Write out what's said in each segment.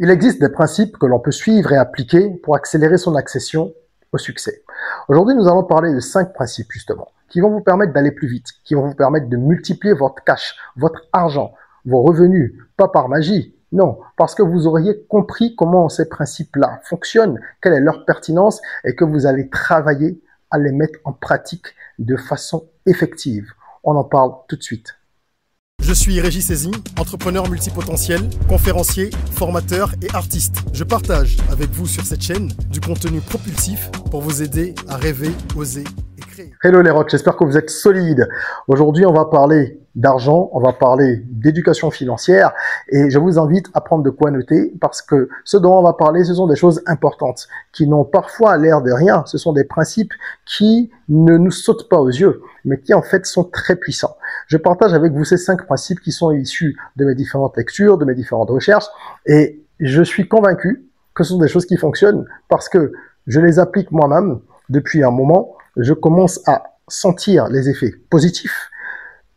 Il existe des principes que l'on peut suivre et appliquer pour accélérer son accession au succès. Aujourd'hui, nous allons parler de 5 principes, justement, qui vont vous permettre d'aller plus vite, qui vont vous permettre de multiplier votre cash, votre argent, vos revenus, pas par magie, non, parce que vous auriez compris comment ces principes-là fonctionnent, quelle est leur pertinence et que vous allez travailler à les mettre en pratique de façon effective. On en parle tout de suite. Je suis Régis Sezin, entrepreneur multipotentiel, conférencier, formateur et artiste. Je partage avec vous sur cette chaîne du contenu propulsif pour vous aider à rêver, oser et créer. Hello les rocks, j'espère que vous êtes solides. Aujourd'hui, on va parler d'argent, on va parler d'éducation financière et je vous invite à prendre de quoi noter parce que ce dont on va parler, ce sont des choses importantes qui n'ont parfois l'air de rien. Ce sont des principes qui ne nous sautent pas aux yeux, mais qui en fait sont très puissants. Je partage avec vous ces 5 principes qui sont issus de mes différentes lectures, de mes différentes recherches et je suis convaincu que ce sont des choses qui fonctionnent parce que je les applique moi-même depuis un moment. Je commence à sentir les effets positifs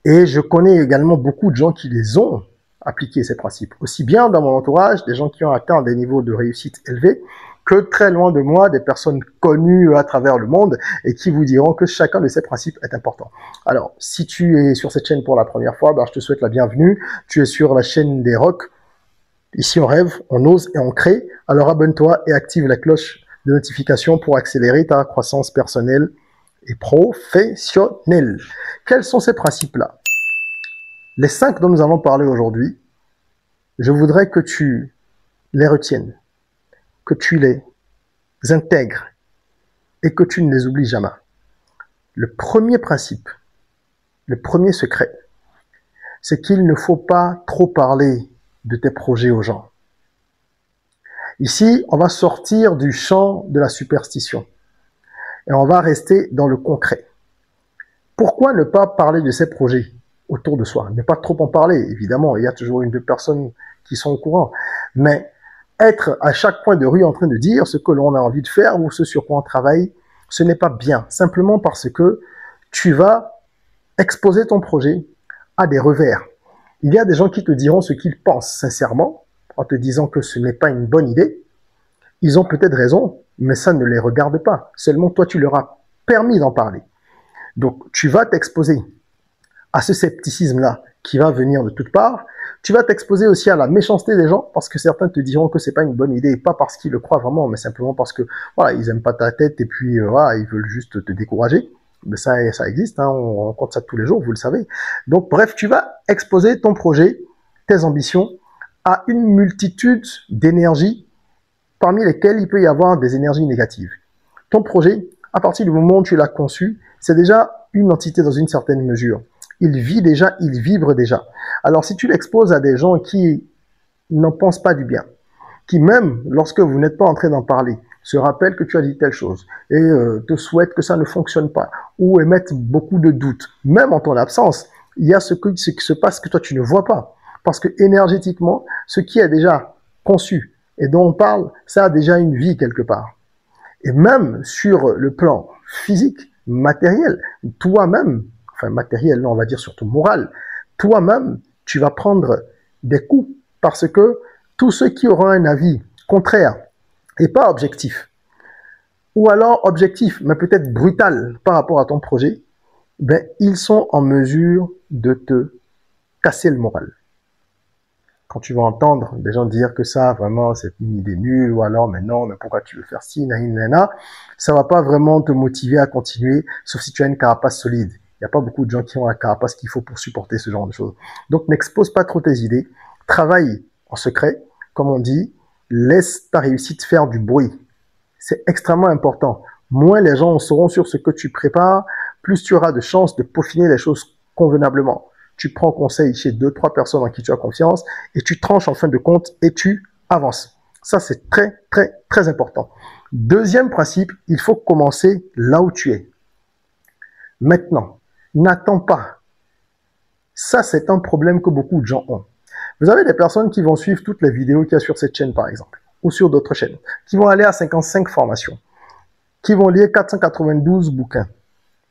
et je connais également beaucoup de gens qui les ont appliqués, ces principes. Aussi bien dans mon entourage, des gens qui ont atteint des niveaux de réussite élevés, que très loin de moi, des personnes connues à travers le monde et qui vous diront que chacun de ces principes est important. Alors, si tu es sur cette chaîne pour la première fois, je te souhaite la bienvenue. Tu es sur la chaîne des rocks. Ici, on rêve, on ose et on crée. Alors, abonne-toi et active la cloche de notification pour accélérer ta croissance personnelle et professionnelle. Quels sont ces principes-là? Les 5 dont nous allons parler aujourd'hui, je voudrais que tu les retiennes, que tu les intègres et que tu ne les oublies jamais. Le premier principe, le premier secret, c'est qu'il ne faut pas trop parler de tes projets aux gens. Ici, on va sortir du champ de la superstition et on va rester dans le concret. Pourquoi ne pas parler de ces projets autour de soi? Ne pas trop en parler, évidemment, il y a toujours 1 ou 2 personnes qui sont au courant, mais être à chaque point de rue en train de dire ce que l'on a envie de faire ou ce sur quoi on travaille, ce n'est pas bien, simplement parce que tu vas exposer ton projet à des revers. Il y a des gens qui te diront ce qu'ils pensent sincèrement, en te disant que ce n'est pas une bonne idée. Ils ont peut-être raison, mais ça ne les regarde pas. Seulement toi, tu leur as permis d'en parler. Donc, tu vas t'exposer à ce scepticisme-là qui va venir de toutes parts. Tu vas t'exposer aussi à la méchanceté des gens parce que certains te diront que c'est pas une bonne idée, pas parce qu'ils le croient vraiment, mais simplement parce que voilà, ils aiment pas ta tête et puis voilà, ils veulent juste te décourager. Mais ça existe, hein, on rencontre ça tous les jours, vous le savez. Donc bref, tu vas exposer ton projet, tes ambitions à une multitude d'énergies parmi lesquelles il peut y avoir des énergies négatives. Ton projet, à partir du moment où tu l'as conçu, c'est déjà une entité dans une certaine mesure. Il vit déjà, il vibre déjà. Alors si tu l'exposes à des gens qui n'en pensent pas du bien, qui même lorsque vous n'êtes pas en train d'en parler, se rappellent que tu as dit telle chose et te souhaitent que ça ne fonctionne pas ou émettent beaucoup de doutes, même en ton absence, il y a ce qui se passe que toi tu ne vois pas. Parce que énergétiquement, ce qui est déjà conçu et dont on parle, ça a déjà une vie quelque part. Et même sur le plan physique, matériel, toi-même, enfin matériel, non, on va dire surtout moral, toi-même, tu vas prendre des coups parce que tous ceux qui auront un avis contraire et pas objectif, ou alors objectif, mais peut-être brutal par rapport à ton projet, ben, ils sont en mesure de te casser le moral. Quand tu vas entendre des gens dire que ça, vraiment, c'est une idée nulle, ou alors, mais non, mais pourquoi tu veux faire ci, nanana, ça va pas vraiment te motiver à continuer, sauf si tu as une carapace solide. Il n'y a pas beaucoup de gens qui ont la carapace qu'il faut pour supporter ce genre de choses. Donc, n'expose pas trop tes idées, travaille en secret, comme on dit, laisse ta réussite faire du bruit. C'est extrêmement important. Moins les gens sauront sur ce que tu prépares, plus tu auras de chances de peaufiner les choses convenablement. Tu prends conseil chez 2, 3 personnes en qui tu as confiance et tu tranches en fin de compte et tu avances. Ça, c'est très, très, très important. Deuxième principe, il faut commencer là où tu es. Maintenant, n'attends pas. Ça, c'est un problème que beaucoup de gens ont. Vous avez des personnes qui vont suivre toutes les vidéos qu'il y a sur cette chaîne, par exemple, ou sur d'autres chaînes, qui vont aller à 55 formations, qui vont lire 492 bouquins.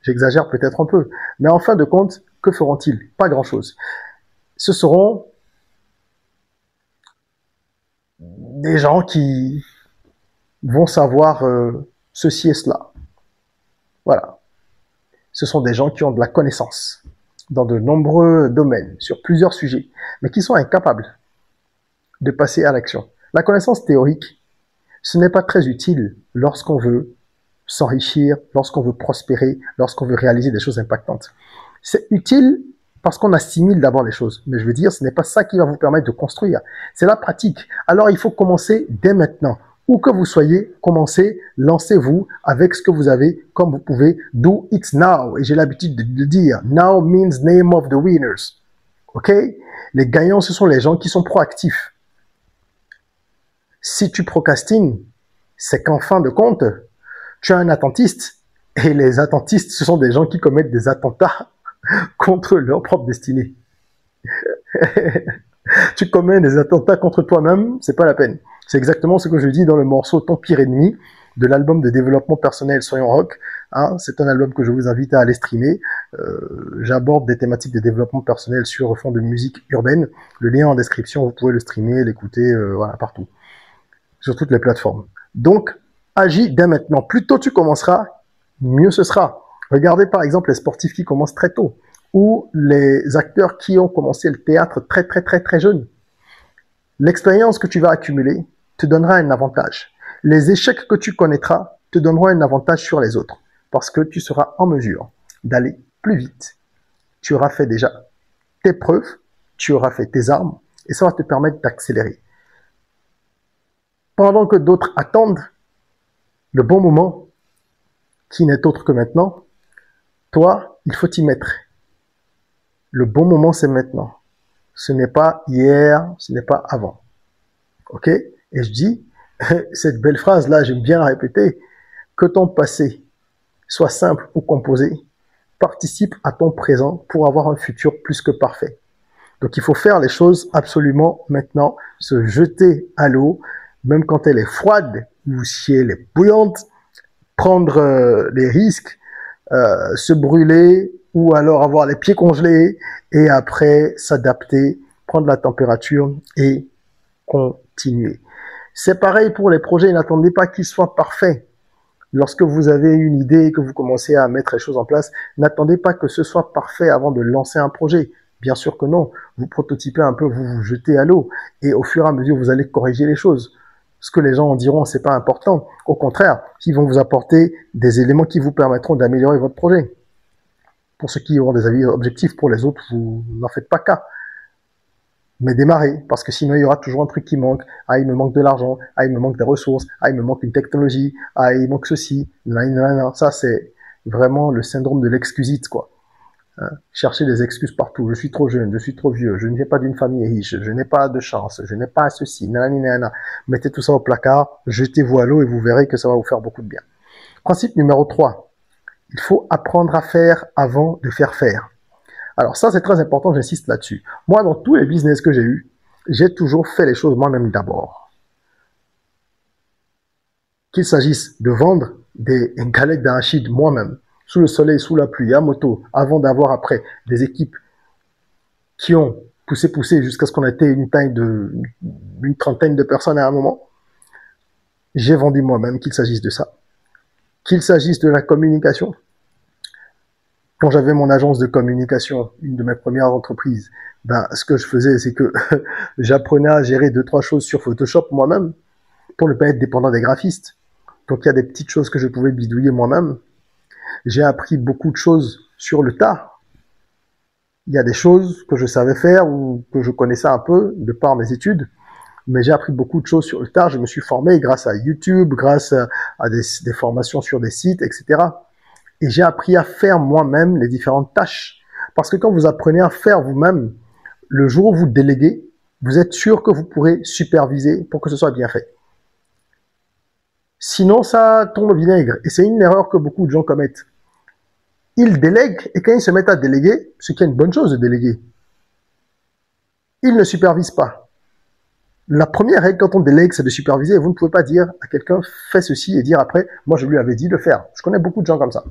J'exagère peut-être un peu, mais en fin de compte, que feront-ils? Pas grand-chose. Ce seront des gens qui vont savoir ceci et cela. Voilà. Ce sont des gens qui ont de la connaissance dans de nombreux domaines, sur plusieurs sujets, mais qui sont incapables de passer à l'action. La connaissance théorique, ce n'est pas très utile lorsqu'on veut s'enrichir, lorsqu'on veut prospérer, lorsqu'on veut réaliser des choses impactantes. C'est utile parce qu'on assimile d'abord les choses. Mais je veux dire, ce n'est pas ça qui va vous permettre de construire. C'est la pratique. Alors, il faut commencer dès maintenant. Où que vous soyez, commencez, lancez-vous avec ce que vous avez, comme vous pouvez. Do it now. Et j'ai l'habitude de le dire. Now means name of the winners. OK? Les gagnants, ce sont les gens qui sont proactifs. Si tu procrastines, c'est qu'en fin de compte, tu es un attentiste. Et les attentistes, ce sont des gens qui commettent des attentats contre leur propre destinée. Tu commets des attentats contre toi-même, c'est pas la peine. C'est exactement ce que je dis dans le morceau Ton pire ennemi de l'album de développement personnel Soyons Rock. Hein, c'est un album que je vous invite à aller streamer. J'aborde des thématiques de développement personnel sur fond de musique urbaine. Le lien en description, vous pouvez le streamer, l'écouter, voilà, partout. Sur toutes les plateformes. Donc, agis dès maintenant. Plus tôt tu commenceras, mieux ce sera. Regardez par exemple les sportifs qui commencent très tôt, ou les acteurs qui ont commencé le théâtre très jeunes. L'expérience que tu vas accumuler te donnera un avantage. Les échecs que tu connaîtras te donneront un avantage sur les autres, parce que tu seras en mesure d'aller plus vite. Tu auras fait déjà tes preuves, tu auras fait tes armes, et ça va te permettre d'accélérer. Pendant que d'autres attendent le bon moment, qui n'est autre que maintenant, toi, il faut t'y mettre. Le bon moment, c'est maintenant. Ce n'est pas hier, ce n'est pas avant. OK? Et je dis, cette belle phrase-là, j'aime bien la répéter, que ton passé soit simple ou composé, participe à ton présent pour avoir un futur plus que parfait. Donc, il faut faire les choses absolument maintenant, se jeter à l'eau, même quand elle est froide ou si elle est bouillante, prendre les risques, se brûler ou alors avoir les pieds congelés et après s'adapter, prendre la température et continuer. C'est pareil pour les projets, n'attendez pas qu'ils soient parfaits. Lorsque vous avez une idée et que vous commencez à mettre les choses en place, n'attendez pas que ce soit parfait avant de lancer un projet. Bien sûr que non, vous prototypez un peu, vous vous jetez à l'eau et au fur et à mesure vous allez corriger les choses. Ce que les gens en diront, c'est pas important. Au contraire, ils vont vous apporter des éléments qui vous permettront d'améliorer votre projet. Pour ceux qui auront des avis objectifs, pour les autres, vous n'en faites pas cas. Mais démarrez, parce que sinon il y aura toujours un truc qui manque. Ah, il me manque de l'argent. Ah, il me manque des ressources. Ah, il me manque une technologie. Ah, il manque ceci. Non. Ça, c'est vraiment le syndrome de l'excusite, quoi. Chercher des excuses partout. Je suis trop jeune, je suis trop vieux, je ne viens pas d'une famille riche, je n'ai pas de chance, je n'ai pas ceci, nanana. Mettez tout ça au placard, jetez-vous à l'eau et vous verrez que ça va vous faire beaucoup de bien. Principe numéro 3. Il faut apprendre à faire avant de faire faire. Alors ça, c'est très important, j'insiste là-dessus. Moi, dans tous les business que j'ai eus, j'ai toujours fait les choses moi-même d'abord. Qu'il s'agisse de vendre des galettes d'arachide moi-même, sous le soleil, sous la pluie, à moto, avant d'avoir après des équipes qui ont poussé jusqu'à ce qu'on ait une taille de une trentaine de personnes à un moment. J'ai vendu moi-même, qu'il s'agisse de ça. Qu'il s'agisse de la communication. Quand j'avais mon agence de communication, une de mes premières entreprises, ce que je faisais, c'est que j'apprenais à gérer 2-3 choses sur Photoshop moi-même, pour ne pas être dépendant des graphistes. Donc il y a des petites choses que je pouvais bidouiller moi-même. J'ai appris beaucoup de choses sur le tas. Il y a des choses que je savais faire ou que je connaissais un peu de par mes études, mais j'ai appris beaucoup de choses sur le tas. Je me suis formé grâce à YouTube, grâce à des formations sur des sites, etc. Et j'ai appris à faire moi-même les différentes tâches. Parce que quand vous apprenez à faire vous-même, le jour où vous déléguez, vous êtes sûr que vous pourrez superviser pour que ce soit bien fait. Sinon, ça tombe au vinaigre. Et c'est une erreur que beaucoup de gens commettent. Ils délèguent, et quand ils se mettent à déléguer, ce qui est une bonne chose de déléguer, ils ne supervisent pas. La première règle quand on délègue, c'est de superviser. Et vous ne pouvez pas dire à quelqu'un, fais ceci, et dire après, moi je lui avais dit de le faire. Je connais beaucoup de gens comme ça.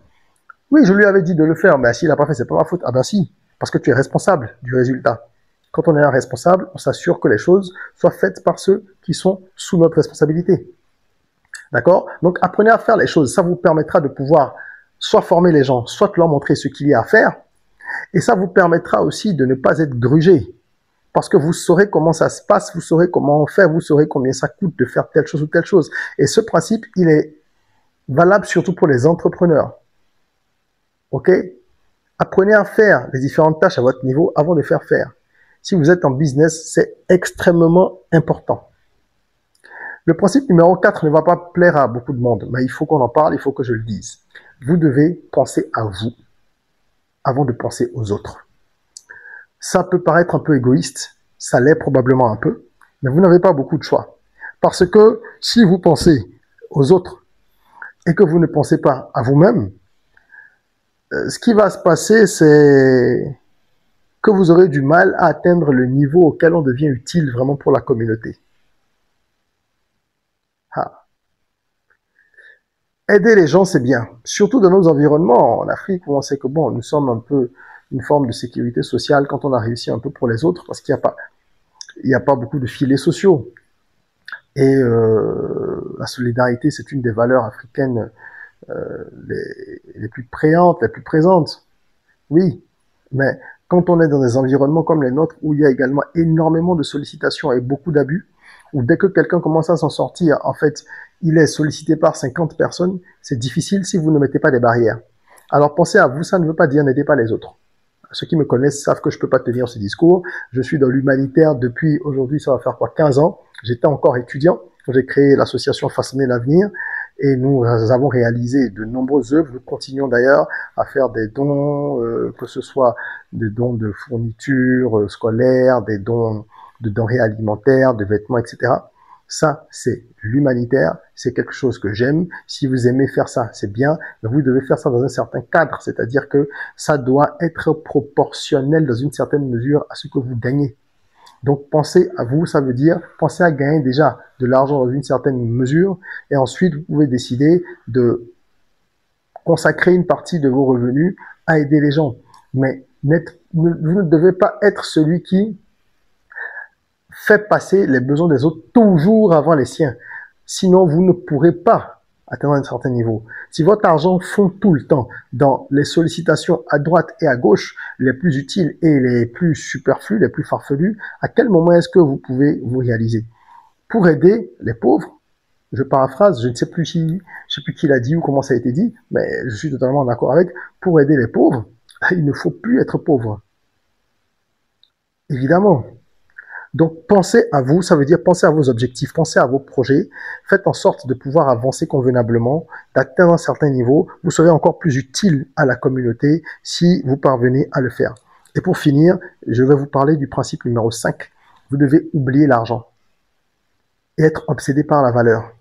Oui, je lui avais dit de le faire, mais s'il n'a pas fait, c'est pas ma faute. Ah ben si, parce que tu es responsable du résultat. Quand on est un responsable, on s'assure que les choses soient faites par ceux qui sont sous notre responsabilité. D'accord? Donc, apprenez à faire les choses. Ça vous permettra de pouvoir soit former les gens, soit leur montrer ce qu'il y a à faire. Et ça vous permettra aussi de ne pas être grugé. Parce que vous saurez comment ça se passe, vous saurez comment on fait, vous saurez combien ça coûte de faire telle chose ou telle chose. Et ce principe, il est valable surtout pour les entrepreneurs. Ok? Apprenez à faire les différentes tâches à votre niveau avant de faire faire. Si vous êtes en business, c'est extrêmement important. Le principe numéro 4 ne va pas plaire à beaucoup de monde, mais il faut qu'on en parle, il faut que je le dise. Vous devez penser à vous avant de penser aux autres. Ça peut paraître un peu égoïste, ça l'est probablement un peu, mais vous n'avez pas beaucoup de choix. Parce que si vous pensez aux autres et que vous ne pensez pas à vous-même, ce qui va se passer, c'est que vous aurez du mal à atteindre le niveau auquel on devient utile vraiment pour la communauté. Ah. Aider les gens, c'est bien. Surtout dans nos environnements. En Afrique, où on sait que bon, nous sommes un peu une forme de sécurité sociale quand on a réussi un peu pour les autres, parce qu'il n'y a pas beaucoup de filets sociaux. Et la solidarité, c'est une des valeurs africaines les plus préantes, les plus présentes. Oui, mais quand on est dans des environnements comme les nôtres, où il y a également énormément de sollicitations et beaucoup d'abus, où dès que quelqu'un commence à s'en sortir, en fait, il est sollicité par 50 personnes, c'est difficile si vous ne mettez pas des barrières. Alors pensez à vous, ça ne veut pas dire n'aidez pas les autres. Ceux qui me connaissent savent que je ne peux pas tenir ce discours. Je suis dans l'humanitaire depuis aujourd'hui, ça va faire quoi, 15 ans. J'étais encore étudiant quand j'ai créé l'association Façonner l'avenir et nous avons réalisé de nombreuses œuvres. Nous continuons d'ailleurs à faire des dons, que ce soit des dons de fournitures scolaires, des dons de denrées alimentaires, de vêtements, etc. Ça, c'est l'humanitaire, c'est quelque chose que j'aime. Si vous aimez faire ça, c'est bien, mais vous devez faire ça dans un certain cadre, c'est-à-dire que ça doit être proportionnel dans une certaine mesure à ce que vous gagnez. Donc, pensez à vous, ça veut dire, pensez à gagner déjà de l'argent dans une certaine mesure, et ensuite, vous pouvez décider de consacrer une partie de vos revenus à aider les gens. Mais vous ne devez pas être celui qui fait passer les besoins des autres toujours avant les siens. Sinon, vous ne pourrez pas atteindre un certain niveau. Si votre argent fond tout le temps dans les sollicitations à droite et à gauche, les plus utiles et les plus superflues, les plus farfelues, à quel moment est-ce que vous pouvez vous réaliser? Pour aider les pauvres, je paraphrase, je ne sais plus qui l'a dit ou comment ça a été dit, mais je suis totalement d'accord avec, pour aider les pauvres, il ne faut plus être pauvre. Évidemment. Donc, pensez à vous, ça veut dire pensez à vos objectifs, pensez à vos projets, faites en sorte de pouvoir avancer convenablement, d'atteindre un certain niveau, vous serez encore plus utile à la communauté si vous parvenez à le faire. Et pour finir, je vais vous parler du principe numéro 5. Vous devez oublier l'argent et être obsédé par la valeur.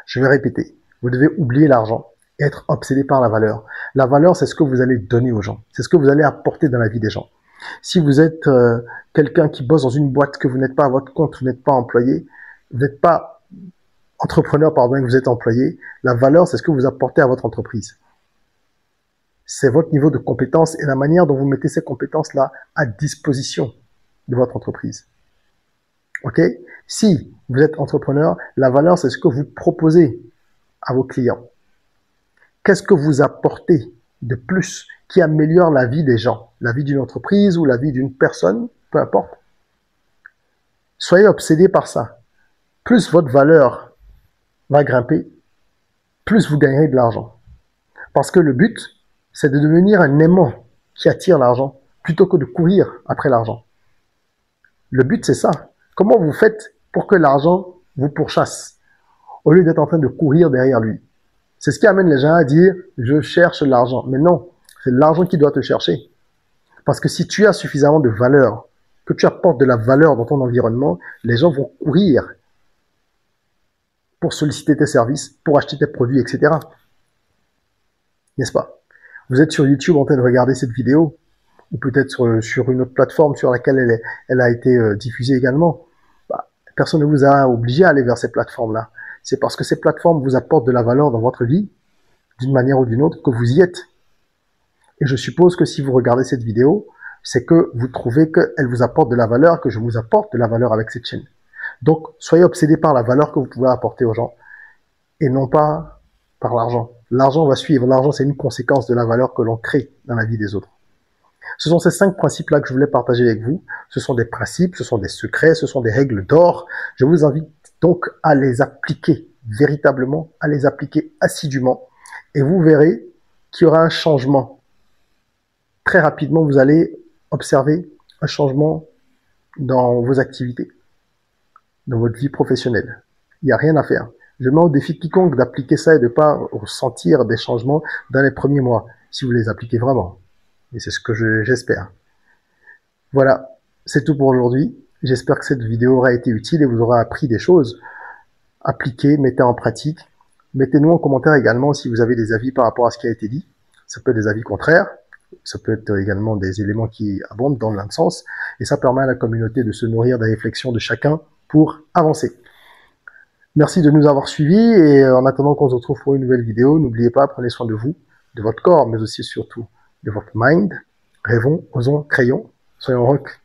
Je vais répéter, vous devez oublier l'argent et être obsédé par la valeur. La valeur, c'est ce que vous allez donner aux gens, c'est ce que vous allez apporter dans la vie des gens. Si vous êtes quelqu'un qui bosse dans une boîte, que vous n'êtes pas à votre compte, vous n'êtes pas employé, vous n'êtes pas entrepreneur, pardon, que vous êtes employé, la valeur, c'est ce que vous apportez à votre entreprise. C'est votre niveau de compétence et la manière dont vous mettez ces compétences-là à disposition de votre entreprise. Ok? Si vous êtes entrepreneur, la valeur, c'est ce que vous proposez à vos clients. Qu'est-ce que vous apportez de plus qui améliore la vie des gens, la vie d'une entreprise ou la vie d'une personne, peu importe. Soyez obsédé par ça. Plus votre valeur va grimper, plus vous gagnerez de l'argent. Parce que le but, c'est de devenir un aimant qui attire l'argent, plutôt que de courir après l'argent. Le but, c'est ça. Comment vous faites pour que l'argent vous pourchasse, au lieu d'être en train de courir derrière lui? C'est ce qui amène les gens à dire « je cherche l'argent ». Mais non, c'est l'argent qui doit te chercher. Parce que si tu as suffisamment de valeur, que tu apportes de la valeur dans ton environnement, les gens vont courir pour solliciter tes services, pour acheter tes produits, etc. N'est-ce pas? Vous êtes sur YouTube en train de regarder cette vidéo, ou peut-être sur une autre plateforme sur laquelle elle a été diffusée également. Personne ne vous a obligé à aller vers ces plateformes-là. C'est parce que ces plateformes vous apportent de la valeur dans votre vie, d'une manière ou d'une autre, que vous y êtes. Et je suppose que si vous regardez cette vidéo, c'est que vous trouvez qu'elle vous apporte de la valeur, que je vous apporte de la valeur avec cette chaîne. Donc, soyez obsédés par la valeur que vous pouvez apporter aux gens et non pas par l'argent. L'argent va suivre. L'argent, c'est une conséquence de la valeur que l'on crée dans la vie des autres. Ce sont ces 5 principes-là que je voulais partager avec vous. Ce sont des principes, ce sont des secrets, ce sont des règles d'or. Je vous invite donc à les appliquer véritablement, à les appliquer assidûment. Et vous verrez qu'il y aura un changement. Très rapidement, vous allez observer un changement dans vos activités, dans votre vie professionnelle. Il n'y a rien à faire. Je mets au défi quiconque d'appliquer ça et de ne pas ressentir des changements dans les premiers mois, si vous les appliquez vraiment. Et c'est ce que j'espère. Voilà, c'est tout pour aujourd'hui. J'espère que cette vidéo aura été utile et vous aura appris des choses. Appliquez, mettez en pratique. Mettez-nous en commentaire également si vous avez des avis par rapport à ce qui a été dit. Ça peut être des avis contraires. Ça peut être également des éléments qui abondent dans le même sens. Et ça permet à la communauté de se nourrir des réflexions de chacun pour avancer. Merci de nous avoir suivis et en attendant qu'on se retrouve pour une nouvelle vidéo, n'oubliez pas, prenez soin de vous, de votre corps, mais aussi surtout de votre mind. Rêvons, osons, créons, soyons rock.